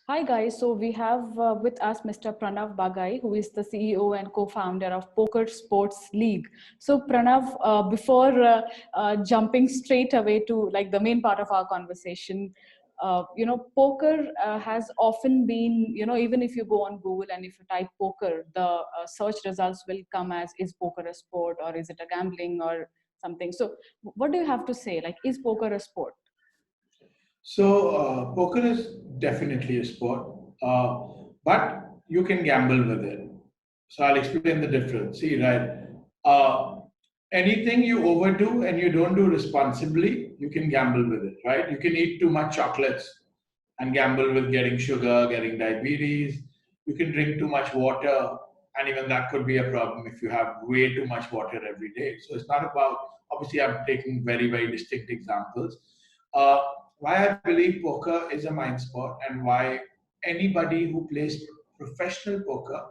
Hi guys, so we have with us Mr. Pranav Bagai, who is the CEO and co-founder of Poker Sports League. So Pranav, before jumping straight away to like the main part of our conversation, poker has often been, even if you go on Google and if you type poker, the search results will come as, is poker a sport or is it a gambling or something? So what do you have to say? Like, is poker a sport? So, poker is definitely a sport, but you can gamble with it. So, I'll explain the difference. See, right? Uh, Anything you overdo and you don't do responsibly, you can gamble with it, right? You can eat too much chocolates and gamble with getting sugar, getting diabetes. You can drink too much water, and even that could be a problem if you have way too much water every day. So, it's not about, obviously, I'm taking very, very distinct examples. Uh, why I believe poker is a mind sport and why anybody who plays professional poker,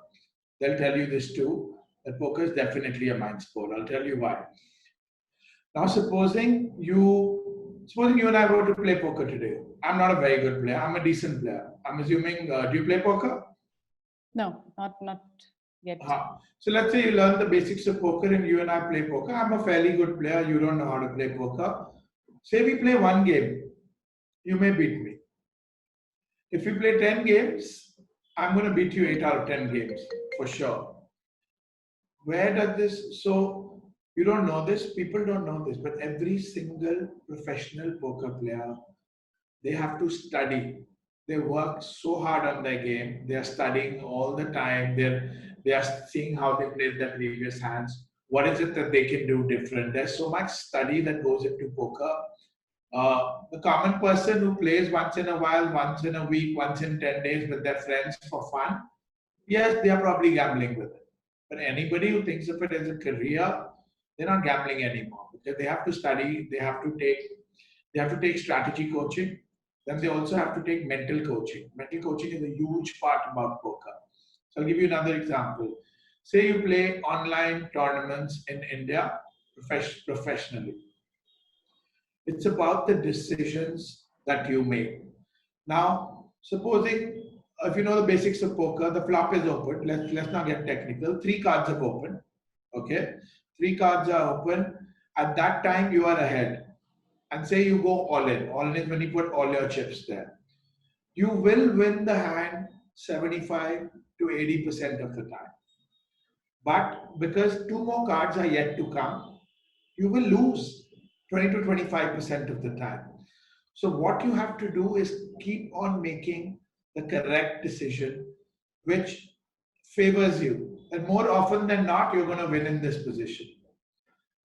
they'll tell you this too, that poker is definitely a mind sport. I'll tell you why. Now, supposing you and I were to play poker today. I'm not a very good player. I'm a decent player. I'm assuming, do you play poker? No, not yet. So let's say you learn the basics of poker and you and I play poker. I'm a fairly good player. You don't know how to play poker. Say we play one game. You may beat me. If we play 10 games, I'm going to beat you 8 out of 10 games for sure. Where does this, so you don't know this, people don't know this, but every single professional poker player, they have to study. They work so hard on their game. They are studying all the time. They are seeing how they played their previous hands. What is it that they can do different? There's so much study that goes into poker. The common person who plays once in a while, once in a week, once in 10 days with their friends for fun, yes, they are probably gambling with it. But anybody who thinks of it as a career, they're not gambling anymore because they have to study, they have to take strategy coaching. Then they also have to take mental coaching. Mental coaching is a huge part about poker. So I'll give you another example. Say you play online tournaments in India professionally. It's about the decisions that you make. Now, supposing if you know the basics of poker, the flop is open. Let's not get technical. Three cards are open. Okay, three cards are open. At that time, you are ahead, and say you go all in. All in is when you put all your chips there. You will win the hand 75 to 80% of the time. But because two more cards are yet to come, you will lose 20 to 25% of the time. So what you have to do is keep on making the correct decision, which favors you. And more often than not, you're going to win in this position.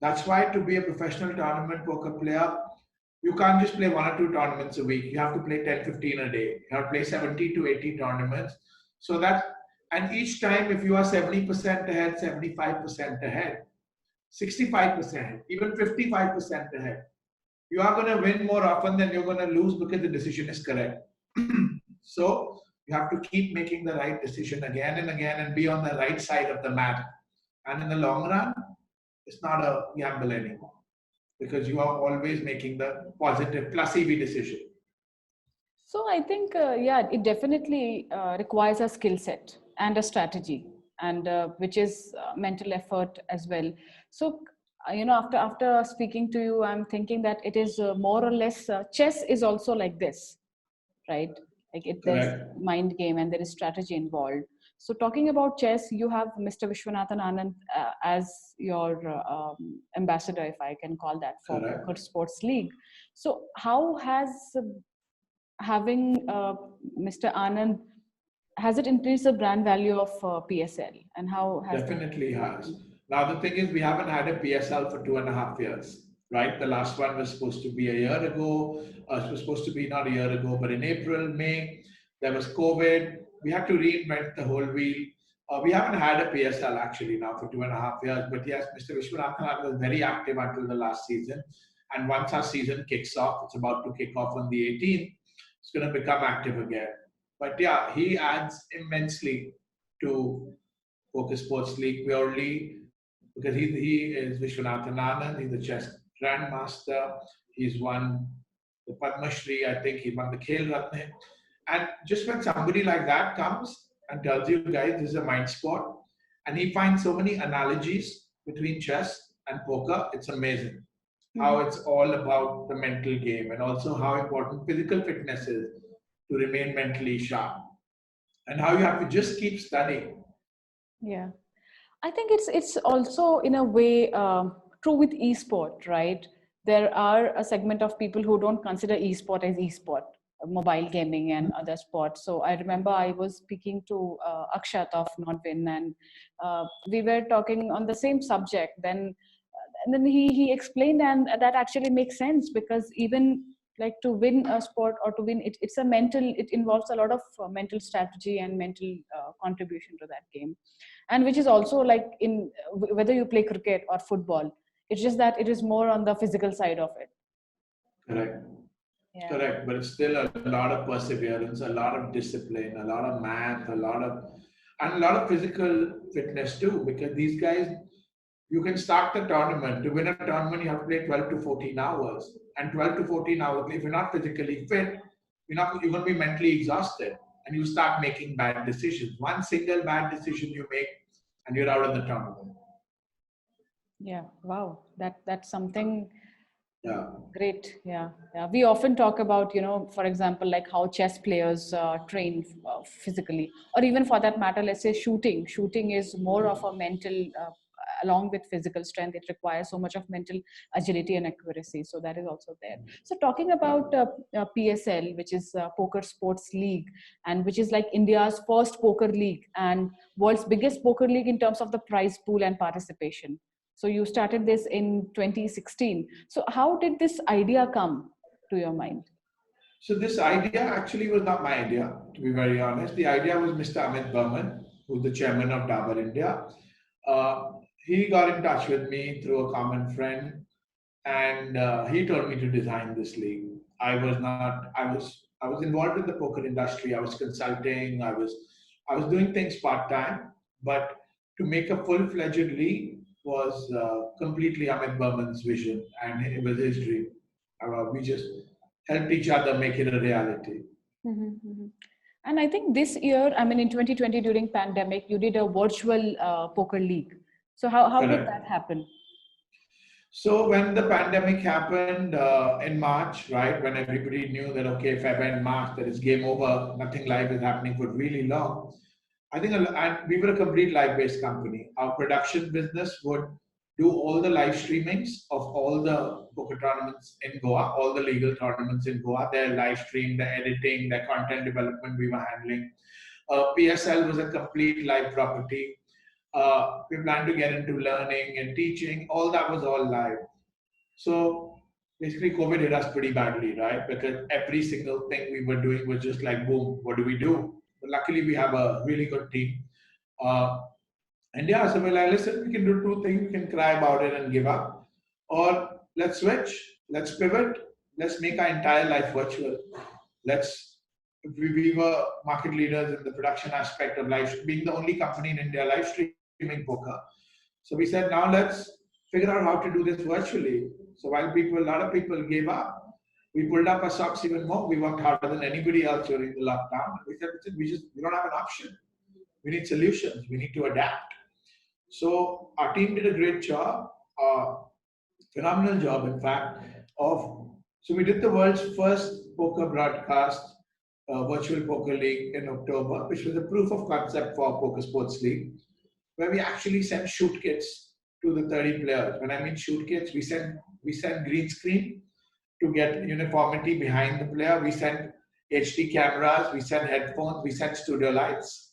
That's why to be a professional tournament poker player, you can't just play one or two tournaments a week. You have to play 10, 15 a day. You have to play 70 to 80 tournaments. So that, and each time if you are 70% ahead, 75% ahead, 65%, even 55% ahead, you are going to win more often than you're going to lose because the decision is correct. So you have to keep making the right decision again and again and be on the right side of the mat. And in the long run, it's not a gamble anymore because you are always making the positive plus EV decision. So I think, yeah, it definitely requires a skill set and a strategy, and which is mental effort as well. So, after speaking to you, I'm thinking that it is more or less chess is also like this, right? Like there's Correct. mind game and there is strategy involved. So talking about chess, you have Mr. Vishwanathan Anand as your ambassador, if I can call that, for Correct. Poker Sports League. So how has having Mr. Anand, has it increased the brand value of PSL, and how has that Definitely has. happened? Now, the thing is, we haven't had a PSL for 2.5 years, right? The last one was supposed to be a year ago. It was supposed to be not a year ago, but in April, May, there was COVID. We had to reinvent the whole wheel. We haven't had a PSL actually now for 2.5 years. But yes, Mr. Vishwanathan was very active until the last season. And once our season kicks off, it's about to kick off on the 18th, it's going to become active again. But yeah, he adds immensely to Poker Sports League purely because he is Vishwanathan Anand. He's a chess grandmaster. He's won the Padma Shri. I think he won the Khel Ratna. And just when somebody like that comes and tells you guys this is a mind sport, and he finds so many analogies between chess and poker, it's amazing how Mhm. it's all about the mental game and also how important physical fitness is to remain mentally sharp and how you have to just keep studying. Yeah. I think it's also in a way true with esport, right? There are a segment of people who don't consider esport as esport, mobile gaming and other sports. So I remember I was speaking to Akshat of Nodwin, and we were talking on the same subject. Then he explained, and that actually makes sense because even like to win a sport or to win it, it's a mental. It involves a lot of mental strategy and mental contribution to that game, and which is also like in whether you play cricket or football, it's just that it is more on the physical side of it. Correct. Yeah. Correct. But it's still a lot of perseverance, a lot of discipline, a lot of math, and a lot of physical fitness too. Because these guys, you can start the tournament. To win a tournament, you have to play 12 to 14 hours. And 12 to 14 hours, if you're not physically fit, you're going to be mentally exhausted. And you start making bad decisions. One single bad decision you make, and you're out of the tournament. Yeah, wow, that's something Yeah. great. Yeah, yeah. We often talk about, for example, like how chess players train physically, or even for that matter, let's say shooting. Shooting is more of a mental, along with physical strength. It requires so much of mental agility and accuracy. So that is also there. So talking about PSL, which is Poker Sports League, and which is like India's first poker league and world's biggest poker league in terms of the prize pool and participation. So you started this in 2016. So how did this idea come to your mind? So this idea actually was not my idea, to be very honest. The idea was Mr. Amit Burman, who's the chairman of Dabur India. Uh, he got in touch with me through a common friend, and he told me to design this league. I was involved in the poker industry. I was consulting. I was doing things part time, but to make a full fledged league was completely Amit Burman's vision, and it was his dream. We just helped each other make it a reality. Mhm, mhm. And I think this year, I mean, in 2020 during pandemic, you did a virtual poker league. So how did Correct. that happen? So when the pandemic happened in March, right, when everybody knew that okay, Feb and March, that it's game over, nothing live is happening for really long. I think and we were a complete live-based company. Our production business would do all the live streamings of all the poker tournaments in Goa, all the legal tournaments in Goa. Their live stream, the editing, the content development we were handling. PSL was a complete live property. We planned to get into learning and teaching. All that was all live. So basically, COVID hit us pretty badly, right? Because every single thing we were doing was just like, boom, what do we do? But luckily, we have a really good team. Uh, and yeah, so we're like, listen, we can do two things. We can cry about it and give up. Or let's switch, let's pivot, let's make our entire life virtual. Let's we were market leaders in the production aspect of live, being the only company in India live streaming poker. So we said, now let's figure out how to do this virtually. So while a lot of people gave up, we pulled up our socks even more. We worked harder than anybody else during the lockdown. We said, we don't have an option. We need solutions. We need to adapt. So our team did a great job, phenomenal job, in fact, of. So we did the world's first poker broadcast, virtual poker league in October, which was a proof of concept for Poker Sports League, where we actually sent shoot kits to the 30 players. When I mean shoot kits, we sent green screen to get uniformity behind the player. We sent HD cameras, we sent headphones, we sent studio lights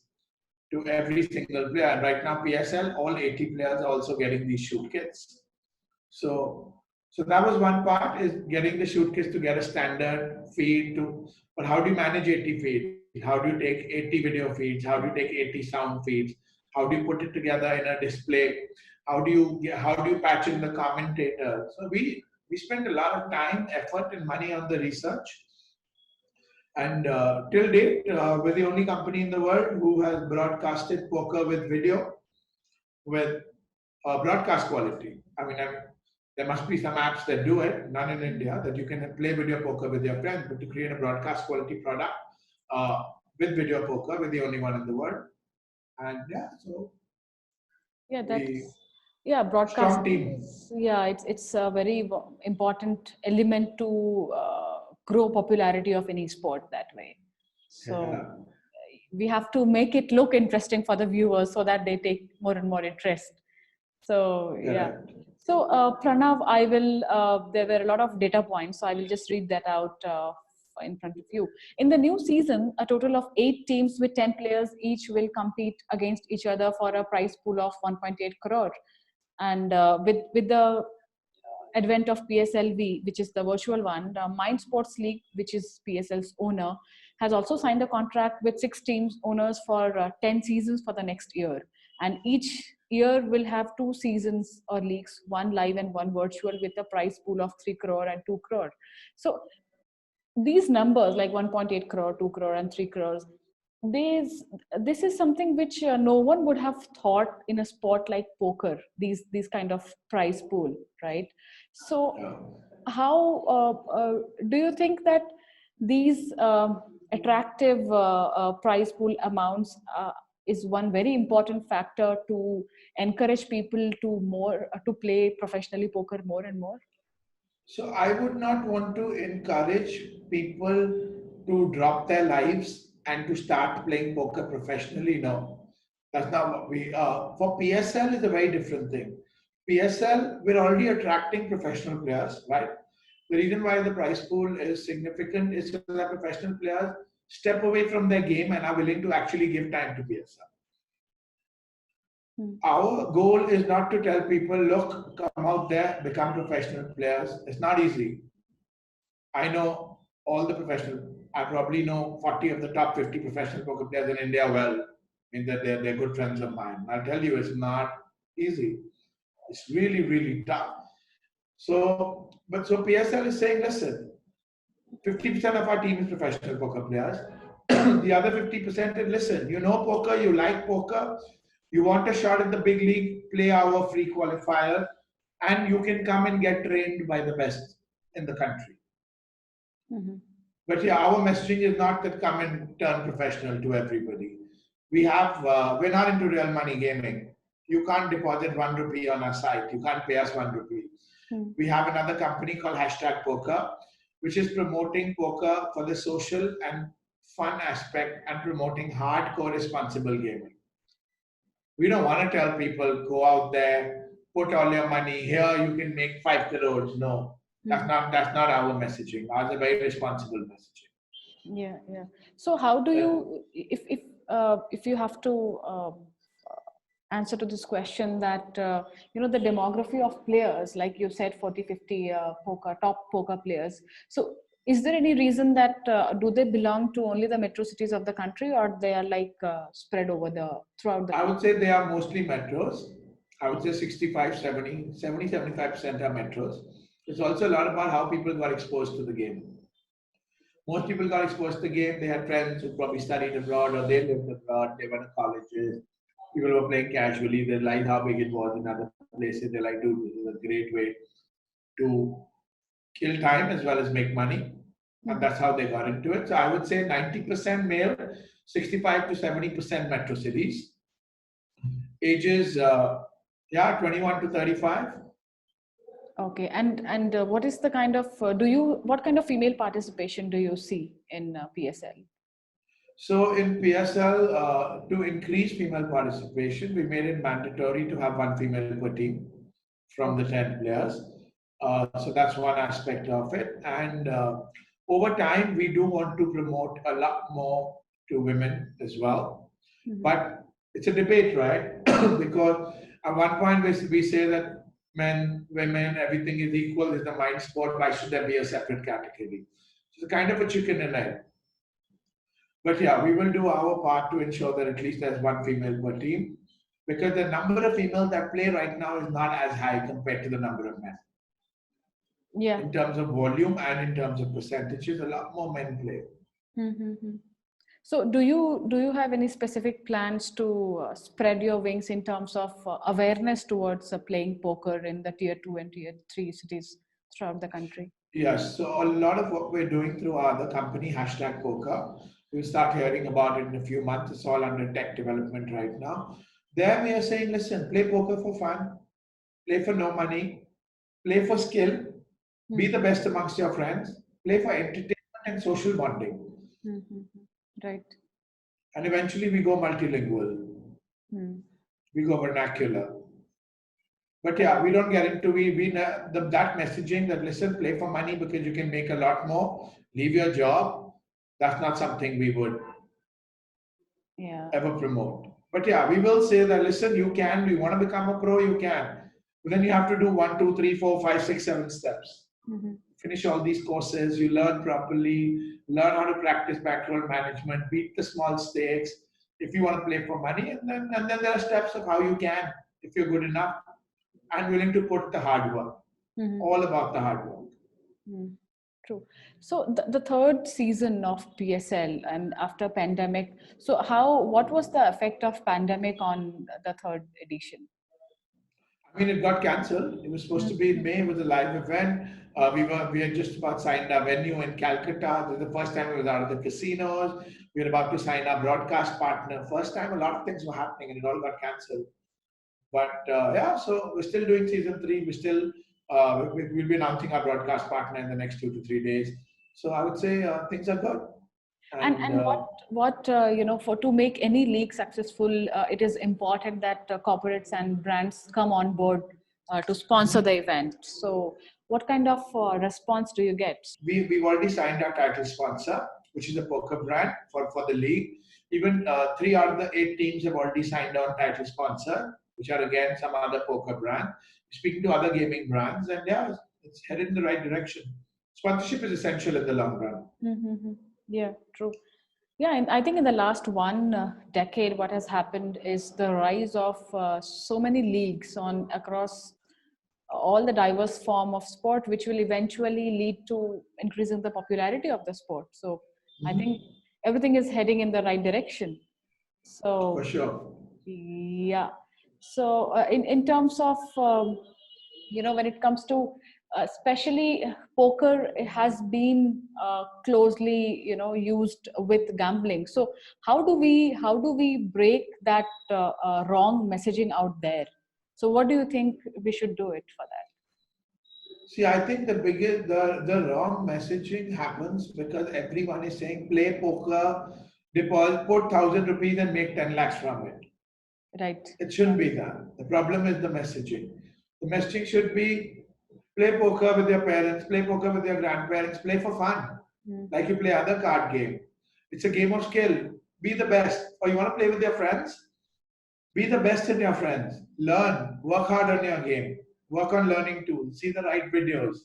to every single player. And right now, PSL, all 80 players are also getting these shoot kits. So, so that was one part is getting the shoot kits to get a standard feed to. But how do you manage 80 feeds? How do you take 80 video feeds? How do you take 80 sound feeds? How do you put it together in a display? How do you patch in the commentator? So we spent a lot of time, effort, and money on the research. And till date, we're the only company in the world who has broadcasted poker with video with broadcast quality. There must be some apps that do it, none in India, that you can play video poker with your friends, but to create a broadcast quality product, with video poker. We're the only one in the world. And yeah, so Yeah, we that's yeah, strong broadcasting team. is yeah, it's a very important element to grow popularity of any sport that way. So Yeah. we have to make it look interesting for the viewers so that they take more and more interest. So yeah. Correct. So Pranav, I will. There were a lot of data points, so I will just read that out in front of you. In the new season, a total of 8 teams with 10 players each will compete against each other for a prize pool of 1.8 crore. And with the advent of PSLV, which is the virtual one, the Mind Sports League, which is PSL's owner, has also signed a contract with 6 teams owners for 10 seasons for the next year. And each year will have 2 seasons or leagues, one live and one virtual, with a prize pool of 3 crore and 2 crore. So these numbers like 1.8 crore, 2 crore, and 3 crores, these this is something which no one would have thought in a sport like poker. These kind of prize pool, right? So Yeah. how do you think that these attractive prize pool amounts is one very important factor to encourage people to more to play professionally poker more and more? So I would not want to encourage people to drop their lives and to start playing poker professionally. No, that's not what we are. For PSL is a very different thing. PSL, we're already attracting professional players, right? The reason why the prize pool is significant is so that professional players step away from their game and are willing to actually give time to PSL. Hmm. Our goal is not to tell people, look, come out there, become professional players. It's not easy. I know all the professional, I probably know 40 of the top 50 professional poker players in India well. I mean, that they're good friends of mine. I'll tell you, it's not easy. It's really, really tough. So PSL is saying, listen, 50% of our team is professional poker players. The other 50% is, listen, you know poker, you like poker, you want a shot at the big league, play our free qualifier, and you can come and get trained by the best in the country. Mm-hmm. But yeah, our messaging is not that come and turn professional to everybody. We're not into real money gaming. You can't deposit 1 rupee on our site. You can't pay us 1 rupee. Hmm. We have another company called Hashtag Poker, which is promoting poker for the social and fun aspect and promoting hardcore responsible gaming. We don't want to tell people, go out there, put all your money here, you can make 5 crores. No, that's not our messaging. Ours is a very responsible messaging. Yeah, yeah. So how do you, if you have to answer to this question that the demography of players, like you said, 40, 50 poker top poker players. So is there any reason that do they belong to only the metro cities of the country, or they are like spread over the throughout the I would country? say they are mostly metros. I would say 65, 75% are metros. It's also a lot about how people got exposed to the game. Most people got exposed to the game. They had friends who probably studied abroad or they lived abroad. They went to colleges. People were playing casually. They liked how big it was in other places. They're like, dude, this is a great way to kill time as well as make money. And that's how they got into it. So I would say 90% male, 65 to 70% metro cities. Ages, 21 to 35. Okay, and what is the kind of what kind of female participation do you see in PSL? So in PSL, to increase female participation, we made it mandatory to have one female per team from the Okay. 10 players. So that's one aspect of it. And over time, we do want to promote a lot more to women as well. Mhm. But it's a debate, right? Because at one point we say that men, women, everything is equal, is the mind sport. Why should there be a separate category? So it's kind of a chicken and egg. But yeah, we will do our part to ensure that at least there's one female per team because the number of females that play right now is not as high compared to the number of men. Yeah. In terms of volume and in terms of percentages, a lot more men play. Mm-hmm. So do you have any specific plans to spread your wings in terms of awareness towards playing poker in the tier 2 and tier 3 cities throughout the country? Yes, so a lot of what we're doing through our other company, Hashtag Poker, You'll start hearing about it in a few months. It's all under tech development right now. There we are saying, listen, play poker for fun, play for no money, play for skill, be the best amongst your friends, play for entertainment and social bonding. Right. And eventually we go multilingual, we go vernacular. But yeah, we don't get into that messaging that listen, play for money because you can make a lot more, leave your job. That's not something we would ever promote. But yeah, we will say that listen, you can, you want to become a pro, you can. But then you have to do 1, 2, 3, 4, 5, 6, 7 steps. Finish all these courses, you learn properly, learn how to practice backroll management, beat the small stakes if you want to play for money, and then there are steps of how you can, if you're good enough and willing to put the hard work. All about the hard work. True. So the third season of PSL and after pandemic, so what was the effect of pandemic on the third edition? I mean, it got cancelled. It was supposed to be in May. It was a live event. We had just about signed our venue in Calcutta. This is the first time we were out of the casinos. We were about to sign our broadcast partner. First time a lot of things were happening and it all got cancelled. But yeah, so we're still doing season 3. We'll be announcing our broadcast partner in the next 2 to 3 days. So I would say things are good. And what for to make any league successful, it is important that corporates and brands come on board to sponsor the event. So what kind of response do you get? We've already signed our title sponsor, which is a poker brand for the league. Even 3 out of the 8 teams have already signed on title sponsor, which are again some other poker brand. Speaking to other gaming brands, and yeah, it's headed in the right direction. Sponsorship is essential in the long run. Yeah, true. Yeah, and I think in the last one decade, what has happened is the rise of so many leagues across all the diverse form of sport, which will eventually lead to increasing the popularity of the sport. So I think everything is heading in the right direction. So for sure. Yeah. So in terms of when it comes to especially poker, it has been closely used with gambling. So how do we break that wrong messaging out there? So what do you think we should do it for that? See, I think the wrong messaging happens because everyone is saying play poker, deposit, put 1,000 rupees and make 10 lakhs from it. Right. It shouldn't be that. The problem is the messaging. The messaging should be play poker with your parents, play poker with your grandparents, play for fun. Like you play other card game. It's a game of skill. Be the best. Or you want to play with your friends? Be the best in your friends. Learn. Work hard on your game. Work on learning tools. See the right videos.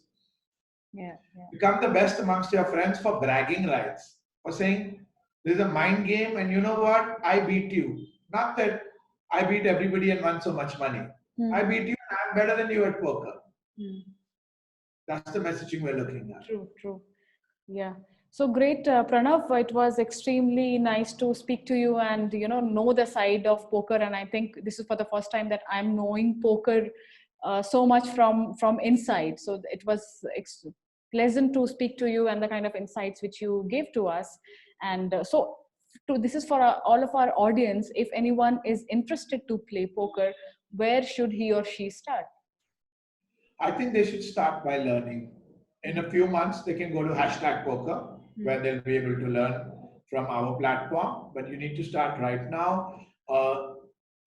Yeah. Become the best amongst your friends for bragging rights. For saying, there's a mind game and you know what? I beat you. Not that I beat everybody and won so much money. I beat you and I'm better than you at poker. That's the messaging we're looking at. True. Yeah. So great, Pranav. It was extremely nice to speak to you and know the side of poker. And I think this is for the first time that I'm knowing poker so much from inside. So it was pleasant to speak to you and the kind of insights which you gave to us. And this is for all of our audience. If anyone is interested to play poker, where should he or she start? I think they should start by learning. In a few months, they can go to #poker, where they'll be able to learn from our platform. But you need to start right now.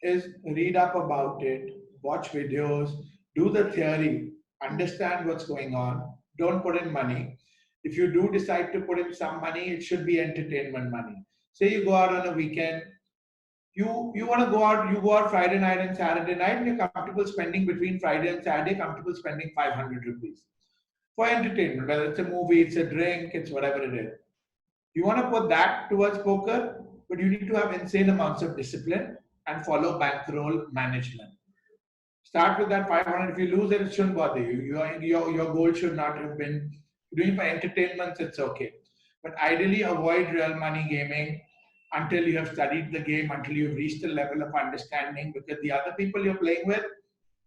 Is read up about it, watch videos, do the theory, understand what's going on. Don't put in money. If you do decide to put in some money, it should be entertainment money. Say you go out on a weekend, you want to go out, you go out Friday night and Saturday night, and you're comfortable spending between Friday and Saturday, comfortable spending 500 rupees for entertainment, whether it's a movie, it's a drink, it's whatever it is. You want to put that towards poker, but you need to have insane amounts of discipline and follow bankroll management. Start with that 500. If you lose it, it shouldn't bother you. Your goal should not have been doing for entertainment, it's okay. But ideally, avoid real money gaming until you have studied the game, until you've reached a level of understanding, because the other people you're playing with,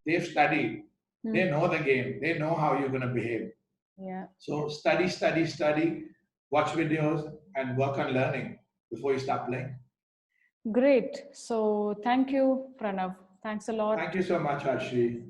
they've studied. They know the game. They know how you're going to behave. Yeah. So study, watch videos, and work on learning. before you start playing. Great. So thank you, Pranav. Thanks a lot. Thank you so much, Arshi.